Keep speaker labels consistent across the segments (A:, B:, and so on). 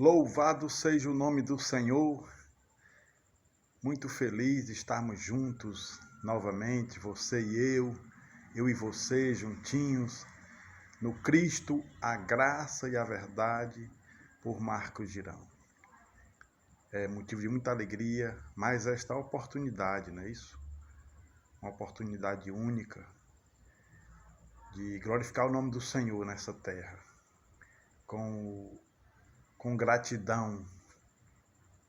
A: Louvado seja o nome do Senhor. Muito feliz de estarmos juntos novamente, você e eu e você juntinhos, no Cristo, a graça e a verdade, por Marcos Girão. É motivo de muita alegria, mais esta oportunidade, não é isso? Uma oportunidade única de glorificar o nome do Senhor nessa terra, com gratidão,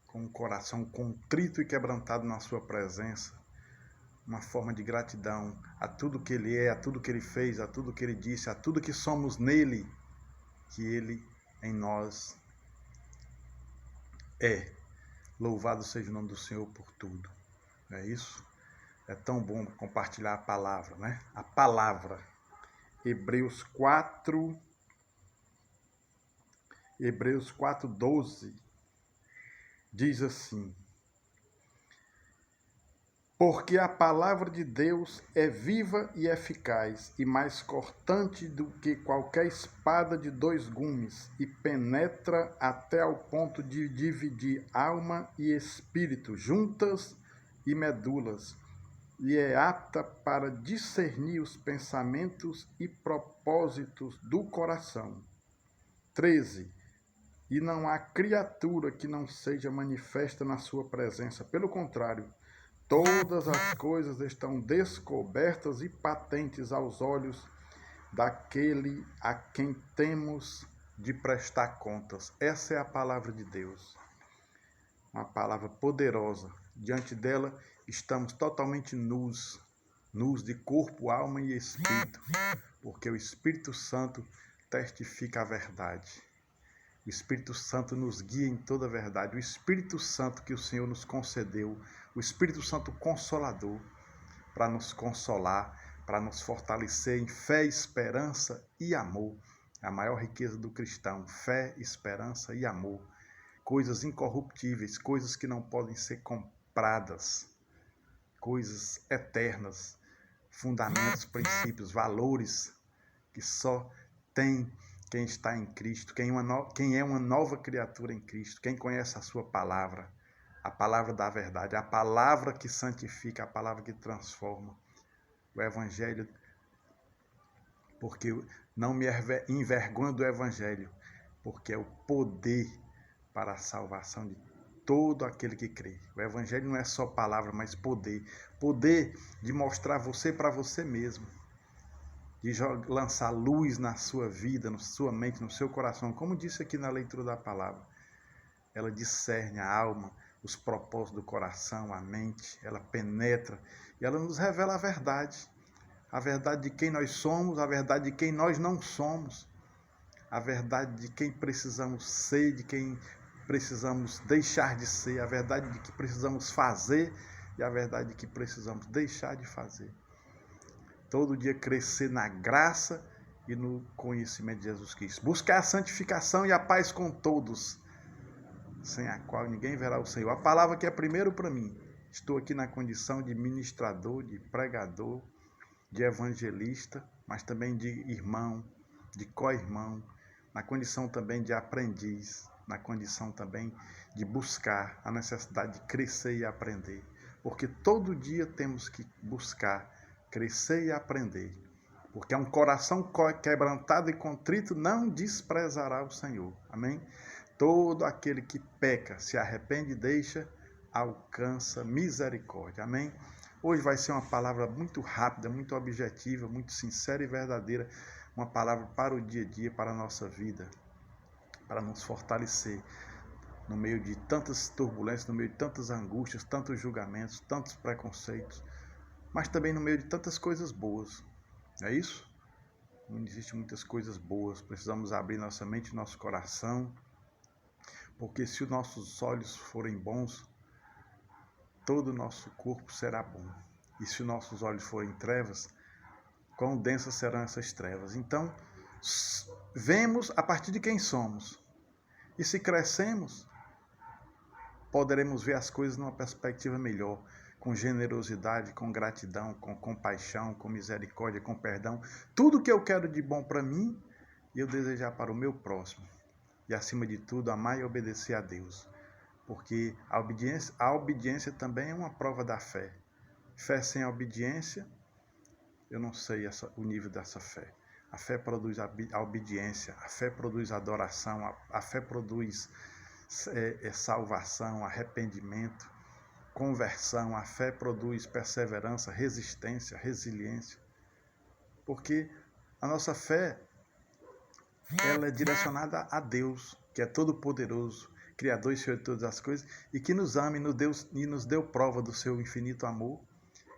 A: com o coração contrito e quebrantado na sua presença, uma forma de gratidão a tudo que Ele é, a tudo que Ele fez, a tudo que Ele disse, a tudo que somos nele, que Ele em nós é. Louvado seja o nome do Senhor por tudo. Não é isso? É tão bom compartilhar a palavra, né? A palavra. Hebreus 4:12 diz assim: porque a palavra de Deus é viva e eficaz, e mais cortante do que qualquer espada de dois gumes, e penetra até ao ponto de dividir alma e espírito, juntas e medulas, e é apta para discernir os pensamentos e propósitos do coração. 13. E não há criatura que não seja manifesta na sua presença, pelo contrário, todas as coisas estão descobertas e patentes aos olhos daquele a quem temos de prestar contas. Essa é a palavra de Deus, uma palavra poderosa. Diante dela estamos totalmente nus de corpo, alma e espírito, porque o Espírito Santo testifica a verdade. O Espírito Santo nos guia em toda a verdade. O Espírito Santo que o Senhor nos concedeu, o Espírito Santo Consolador, para nos consolar, para nos fortalecer em fé, esperança e amor. A maior riqueza do cristão, fé, esperança e amor. Coisas incorruptíveis, coisas que não podem ser compradas, coisas eternas, fundamentos, princípios, valores que só tem quem está em Cristo, quem é uma nova criatura em Cristo, quem conhece a sua palavra, a palavra da verdade, a palavra que santifica, a palavra que transforma, o Evangelho, porque não me envergonho do Evangelho, porque é o poder para a salvação de todo aquele que crê. O Evangelho não é só palavra, mas poder. Poder de mostrar você para você mesmo, de lançar luz na sua vida, na sua mente, no seu coração. Como disse aqui na leitura da palavra, ela discerne a alma, os propósitos do coração, a mente, ela penetra e ela nos revela a verdade de quem nós somos, a verdade de quem nós não somos, a verdade de quem precisamos ser, de quem precisamos deixar de ser, a verdade de que precisamos fazer e a verdade de que precisamos deixar de fazer. Todo dia crescer na graça e no conhecimento de Jesus Cristo. Buscar a santificação e a paz com todos, sem a qual ninguém verá o Senhor. A palavra que é primeiro para mim. Estou aqui na condição de ministrador, de pregador, de evangelista, mas também de irmão, de co-irmão, na condição também de aprendiz, na condição também de buscar a necessidade de crescer e aprender. Porque todo dia temos que buscar crescer e aprender, porque um coração quebrantado e contrito não desprezará o Senhor. Amém? Todo aquele que peca, se arrepende e deixa, alcança misericórdia. Amém? Hoje vai ser uma palavra muito rápida, muito objetiva, muito sincera e verdadeira, uma palavra para o dia a dia, para a nossa vida, para nos fortalecer no meio de tantas turbulências, no meio de tantas angústias, tantos julgamentos, tantos preconceitos, mas também no meio de tantas coisas boas, não é isso? Não existem muitas coisas boas, precisamos abrir nossa mente e nosso coração, porque se os nossos olhos forem bons, todo o nosso corpo será bom. E se os nossos olhos forem trevas, quão densas serão essas trevas? Então, vemos a partir de quem somos. E se crescemos, poderemos ver as coisas numa perspectiva melhor, com generosidade, com gratidão, com compaixão, com misericórdia, com perdão. Tudo que eu quero de bom para mim, eu desejar para o meu próximo. e, acima de tudo, amar e obedecer a Deus. Porque a obediência também é uma prova da fé. Fé sem obediência, eu não sei o nível dessa fé. A fé produz a obediência, a fé produz adoração, a fé produz salvação, arrependimento, conversão. A fé produz perseverança, resistência, resiliência. Porque a nossa fé, ela é direcionada a Deus, que é todo-poderoso, Criador e Senhor de todas as coisas, e que nos ama e nos deu prova do seu infinito amor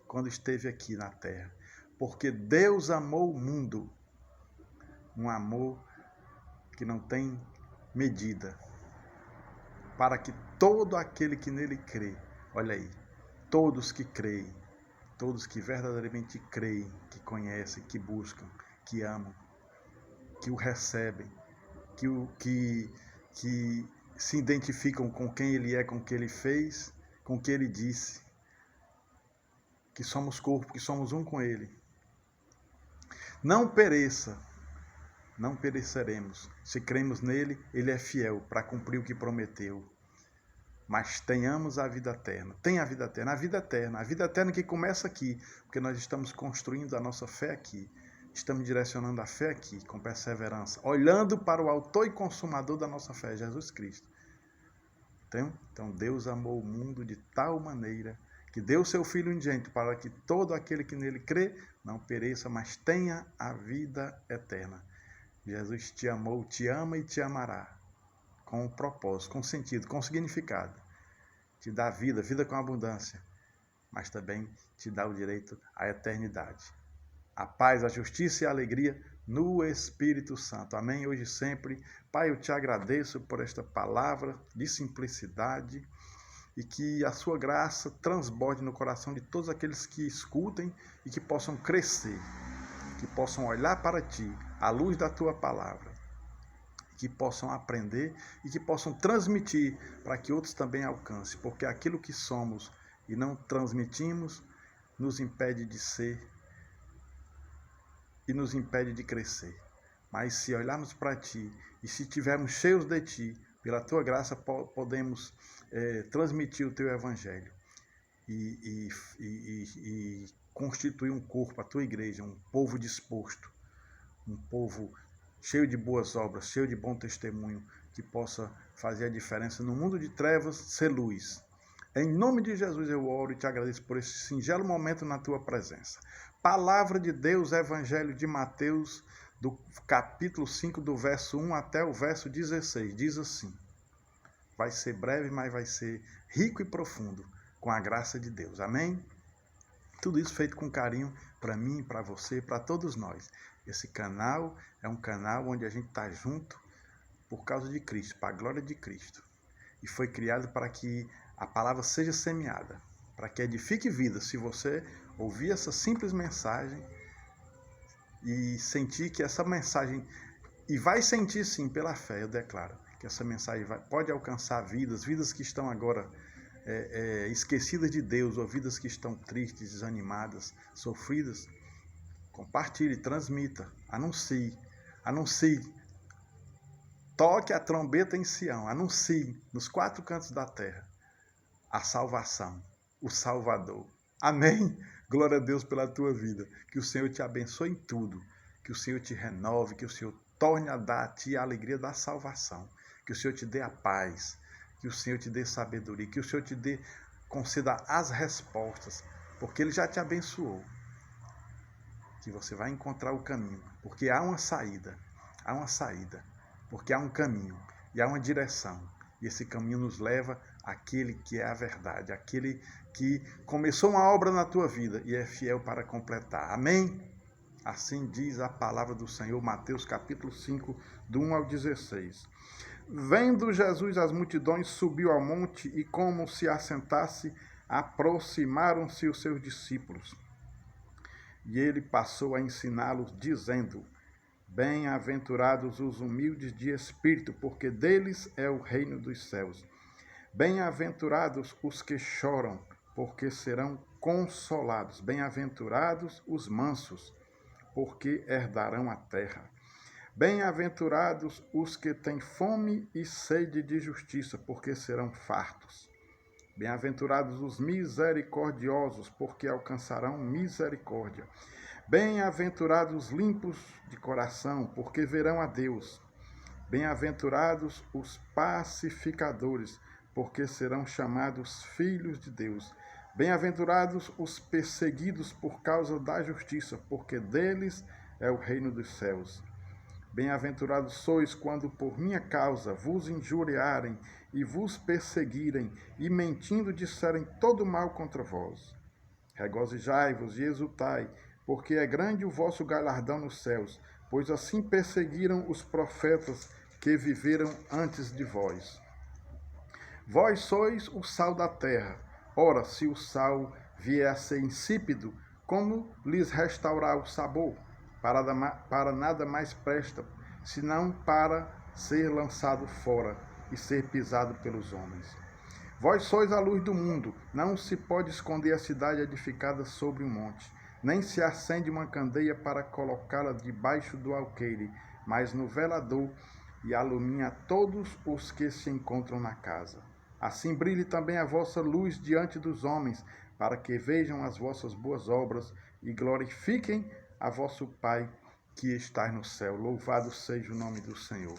A: quando esteve aqui na terra. Porque Deus amou o mundo, um amor que não tem medida, para que todo aquele que nele crê, olha aí, todos que creem, todos que verdadeiramente creem, que conhecem, que buscam, que amam, que o recebem, que se identificam com quem ele é, com o que ele fez, com o que ele disse, que somos corpo, que somos um com ele. Não pereça, não pereceremos. Se cremos nele, ele é fiel para cumprir o que prometeu. Mas tenhamos a vida eterna. Tenha a vida eterna. A vida eterna que começa aqui, porque nós estamos construindo a nossa fé aqui. Estamos direcionando a fé aqui, com perseverança, olhando para o autor e consumador da nossa fé, Jesus Cristo. Então Deus amou o mundo de tal maneira que deu seu Filho unigênito para que todo aquele que nele crê não pereça, mas tenha a vida eterna. Jesus te amou, te ama e te amará, com um propósito, com sentido, com significado. Te dá vida com abundância, mas também te dá o direito à eternidade. A paz, a justiça e a alegria no Espírito Santo. Amém? Hoje e sempre. Pai, eu te agradeço por esta palavra de simplicidade e que a sua graça transborde no coração de todos aqueles que escutem e que possam crescer, que possam olhar para ti à luz da tua palavra, que possam aprender e que possam transmitir para que outros também alcancem, porque aquilo que somos e não transmitimos nos impede de ser e nos impede de crescer. Mas se olharmos para ti e se estivermos cheios de ti, pela tua graça podemos transmitir o teu evangelho e constituir um corpo, a tua igreja, um povo disposto, um povo cheio de boas obras, cheio de bom testemunho, que possa fazer a diferença no mundo de trevas, ser luz. Em nome de Jesus eu oro e te agradeço por esse singelo momento na tua presença. Palavra de Deus, Evangelho de Mateus, do capítulo 5, do verso 1 até o verso 16. Diz assim: vai ser breve, mas vai ser rico e profundo, com a graça de Deus. Amém? Tudo isso feito com carinho para mim, para você, para todos nós. Esse canal é um canal onde a gente está junto por causa de Cristo, para a glória de Cristo. E foi criado para que a palavra seja semeada, para que edifique vida. Se você ouvir essa simples mensagem e sentir que essa mensagem, e vai sentir sim pela fé, eu declaro, que essa mensagem pode alcançar vidas que estão agora esquecidas de Deus, ou vidas que estão tristes, desanimadas, sofridas. Compartilhe, transmita, anuncie, toque a trombeta em Sião, anuncie nos 4 cantos da terra a salvação, o Salvador. Amém? Glória a Deus pela tua vida. Que o Senhor te abençoe em tudo. Que o Senhor te renove. Que o Senhor torne a dar a ti a alegria da salvação. Que o Senhor te dê a paz. Que o Senhor te dê sabedoria. Que o Senhor te conceda as respostas. Porque Ele já te abençoou. Que você vai encontrar o caminho. Porque há uma saída. Há uma saída. Porque há um caminho. E há uma direção. E esse caminho nos leva àquele que é a verdade, aquele que começou uma obra na tua vida e é fiel para completar. Amém? Assim diz a palavra do Senhor, Mateus capítulo 5, do 1 ao 16. Vendo Jesus as multidões, subiu ao monte e, como se assentasse, aproximaram-se os seus discípulos. E ele passou a ensiná-los, dizendo: bem-aventurados os humildes de espírito, porque deles é o reino dos céus. Bem-aventurados os que choram, porque serão consolados. Bem-aventurados os mansos, porque herdarão a terra. Bem-aventurados os que têm fome e sede de justiça, porque serão fartos. Bem-aventurados os misericordiosos, porque alcançarão misericórdia. Bem-aventurados os limpos de coração, porque verão a Deus. Bem-aventurados os pacificadores, porque serão chamados filhos de Deus. Bem-aventurados os perseguidos por causa da justiça, porque deles é o reino dos céus. Bem-aventurados sois quando por minha causa vos injuriarem e vos perseguirem, e mentindo disserem todo mal contra vós. Regozijai-vos e exultai, porque é grande o vosso galardão nos céus, pois assim perseguiram os profetas que viveram antes de vós. Vós sois o sal da terra. Ora, se o sal vier a ser insípido, como lhes restaurar o sabor? Para nada mais presta, senão para ser lançado fora e ser pisado pelos homens. Vós sois a luz do mundo. Não se pode esconder a cidade edificada sobre um monte, nem se acende uma candeia para colocá-la debaixo do alqueire, mas no velador, e alumia todos os que se encontram na casa. Assim brilhe também a vossa luz diante dos homens, para que vejam as vossas boas obras e glorifiquem a vosso Pai que está no céu. Louvado seja o nome do Senhor.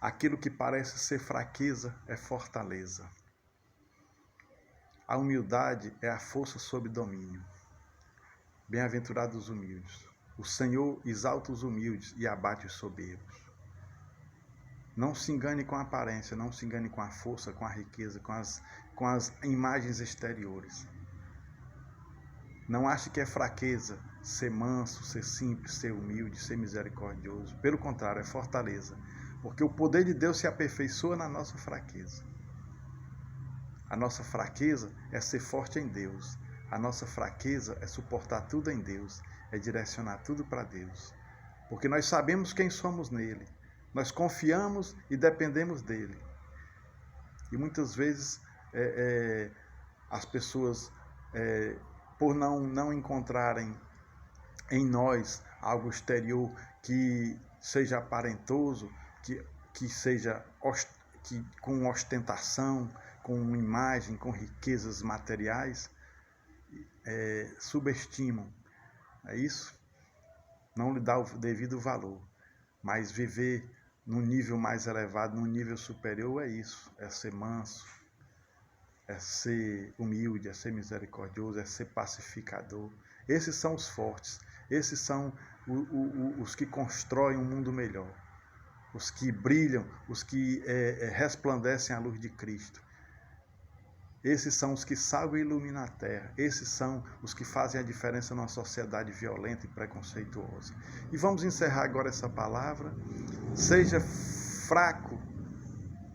A: Aquilo que parece ser fraqueza é fortaleza. A humildade é a força sob domínio. Bem-aventurados os humildes. O Senhor exalta os humildes e abate os soberbos. Não se engane com a aparência, não se engane com a força, com a riqueza, com as imagens exteriores. Não ache que é fraqueza ser manso, ser simples, ser humilde, ser misericordioso. Pelo contrário, é fortaleza. Porque o poder de Deus se aperfeiçoa na nossa fraqueza. A nossa fraqueza é ser forte em Deus. A nossa fraqueza é suportar tudo em Deus, é direcionar tudo para Deus. Porque nós sabemos quem somos nele. Nós confiamos e dependemos dele. E muitas vezes as pessoas, por não encontrarem em nós algo exterior que seja aparentoso, que seja com ostentação, com imagem, com riquezas materiais, subestimam. É isso? Não lhe dá o devido valor. Mas viver num nível mais elevado, num nível superior, é isso. É ser manso, é ser humilde, é ser misericordioso, é ser pacificador. Esses são os fortes. Esses são os que constroem um mundo melhor. Os que brilham, os que resplandecem a luz de Cristo. Esses são os que salvam e iluminam a terra. Esses são os que fazem a diferença numa sociedade violenta e preconceituosa. E vamos encerrar agora essa palavra. Seja fraco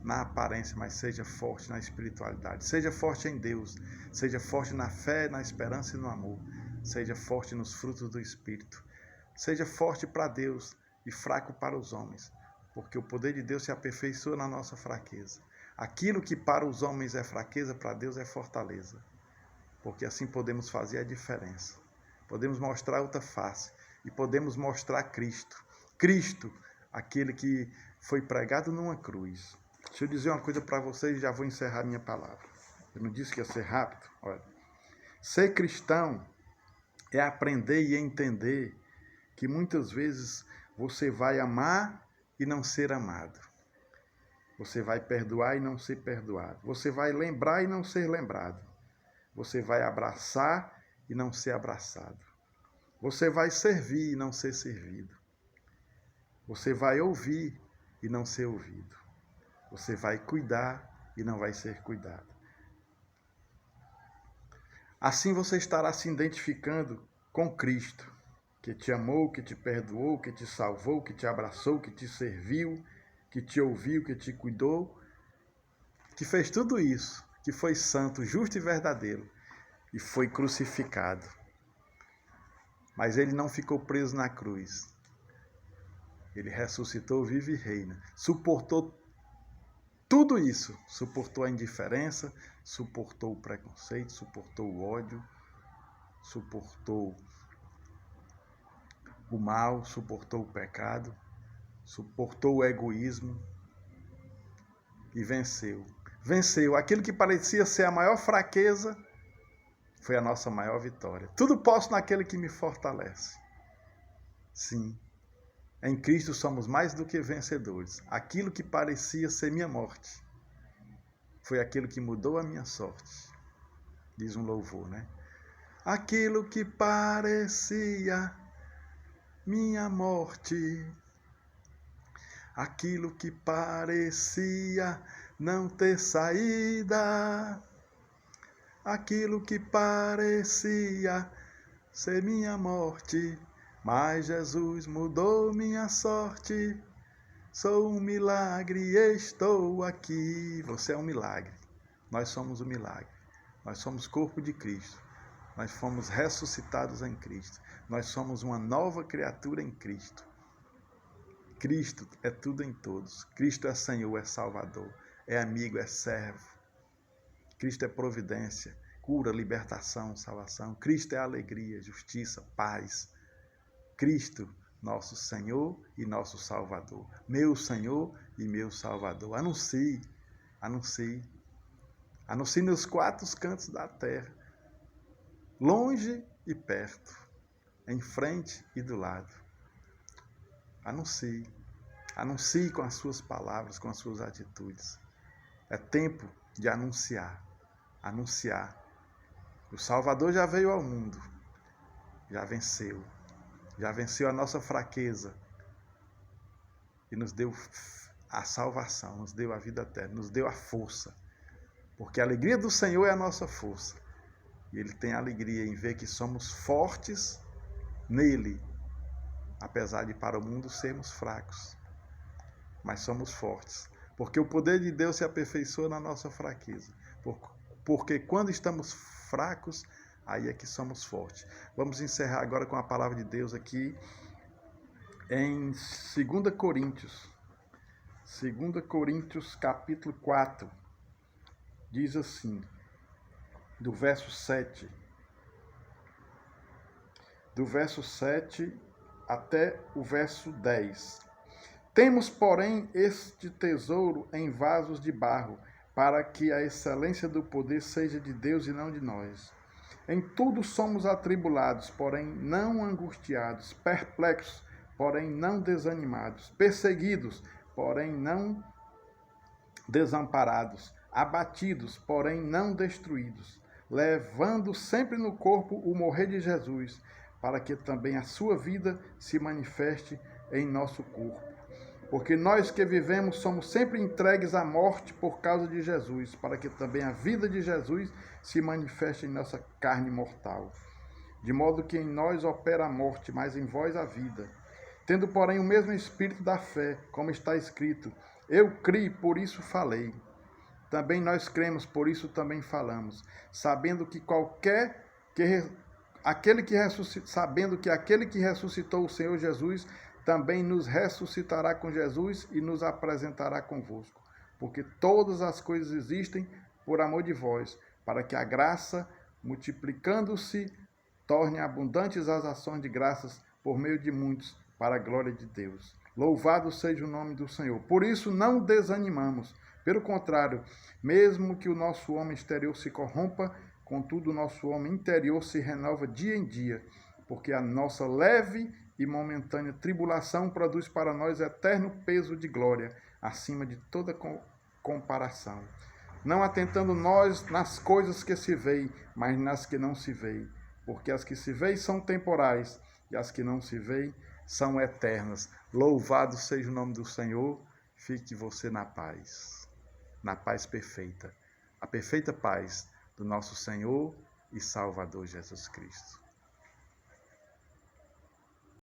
A: na aparência, mas seja forte na espiritualidade. Seja forte em Deus. Seja forte na fé, na esperança e no amor. Seja forte nos frutos do Espírito. Seja forte para Deus e fraco para os homens. Porque o poder de Deus se aperfeiçoa na nossa fraqueza. Aquilo que para os homens é fraqueza, para Deus é fortaleza. Porque assim podemos fazer a diferença. Podemos mostrar outra face. E podemos mostrar Cristo. Cristo, aquele que foi pregado numa cruz. Deixa eu dizer uma coisa para vocês e já vou encerrar minha palavra. Eu não disse que ia ser rápido? Olha. Ser cristão é aprender e entender que muitas vezes você vai amar e não ser amado. Você vai perdoar e não ser perdoado. Você vai lembrar e não ser lembrado. Você vai abraçar e não ser abraçado. Você vai servir e não ser servido. Você vai ouvir e não ser ouvido. Você vai cuidar e não vai ser cuidado. Assim você estará se identificando com Cristo, que te amou, que te perdoou, que te salvou, que te abraçou, que te serviu, que te ouviu, que te cuidou, que fez tudo isso, que foi santo, justo e verdadeiro, e foi crucificado. Mas ele não ficou preso na cruz. Ele ressuscitou, vive e reina. Suportou tudo isso. Suportou a indiferença, suportou o preconceito, suportou o ódio, suportou o mal, suportou o pecado, suportou o egoísmo e venceu. Venceu. Aquilo que parecia ser a maior fraqueza foi a nossa maior vitória. Tudo posso naquele que me fortalece. Sim, em Cristo somos mais do que vencedores. Aquilo que parecia ser minha morte foi aquilo que mudou a minha sorte. Diz um louvor, né? Aquilo que parecia minha morte, aquilo que parecia não ter saída, aquilo que parecia ser minha morte, mas Jesus mudou minha sorte. Sou um milagre, estou aqui. Você é um milagre. Nós somos um milagre. Nós somos corpo de Cristo. Nós fomos ressuscitados em Cristo. Nós somos uma nova criatura em Cristo. Cristo é tudo em todos. Cristo é Senhor, é Salvador, é amigo, é servo. Cristo é providência, cura, libertação, salvação. Cristo é alegria, justiça, paz. Cristo, nosso Senhor e nosso Salvador. Meu Senhor e meu Salvador. Anuncie, anuncie. Anuncie nos quatro cantos da terra. Longe e perto. Em frente e do lado. Anuncie. Anuncie com as suas palavras, com as suas atitudes. É tempo de anunciar. Anunciar. O Salvador já veio ao mundo. Já venceu. Já venceu a nossa fraqueza. E nos deu a salvação, nos deu a vida eterna, nos deu a força. Porque a alegria do Senhor é a nossa força. E Ele tem alegria em ver que somos fortes nele. Apesar de para o mundo sermos fracos. Mas somos fortes. Porque o poder de Deus se aperfeiçoa na nossa fraqueza. Porque quando estamos fracos, aí é que somos fortes. Vamos encerrar agora com a palavra de Deus aqui em 2 Coríntios. 2 Coríntios capítulo 4. Diz assim, do verso 7. Do verso 7 até o verso 10. Temos, porém, este tesouro em vasos de barro, para que a excelência do poder seja de Deus e não de nós. Em tudo somos atribulados, porém não angustiados, perplexos, porém não desanimados, perseguidos, porém não desamparados, abatidos, porém não destruídos, levando sempre no corpo o morrer de Jesus, para que também a sua vida se manifeste em nosso corpo. Porque nós que vivemos somos sempre entregues à morte por causa de Jesus, para que também a vida de Jesus se manifeste em nossa carne mortal. De modo que em nós opera a morte, mas em vós a vida. Tendo, porém, o mesmo espírito da fé, como está escrito, eu criei, por isso falei. Também nós cremos, por isso também falamos, sabendo que aquele que ressuscitou o Senhor Jesus também nos ressuscitará com Jesus e nos apresentará convosco. Porque todas as coisas existem por amor de vós, para que a graça, multiplicando-se, torne abundantes as ações de graças por meio de muitos, para a glória de Deus. Louvado seja o nome do Senhor. Por isso não desanimamos. Pelo contrário, mesmo que o nosso homem exterior se corrompa, contudo o nosso homem interior se renova dia em dia, porque a nossa leve e momentânea tribulação produz para nós eterno peso de glória, acima de toda comparação. Não atentando nós nas coisas que se veem, mas nas que não se veem, porque as que se veem são temporais, e as que não se veem são eternas. Louvado seja o nome do Senhor, fique você na paz perfeita, a perfeita paz do nosso Senhor e Salvador Jesus Cristo.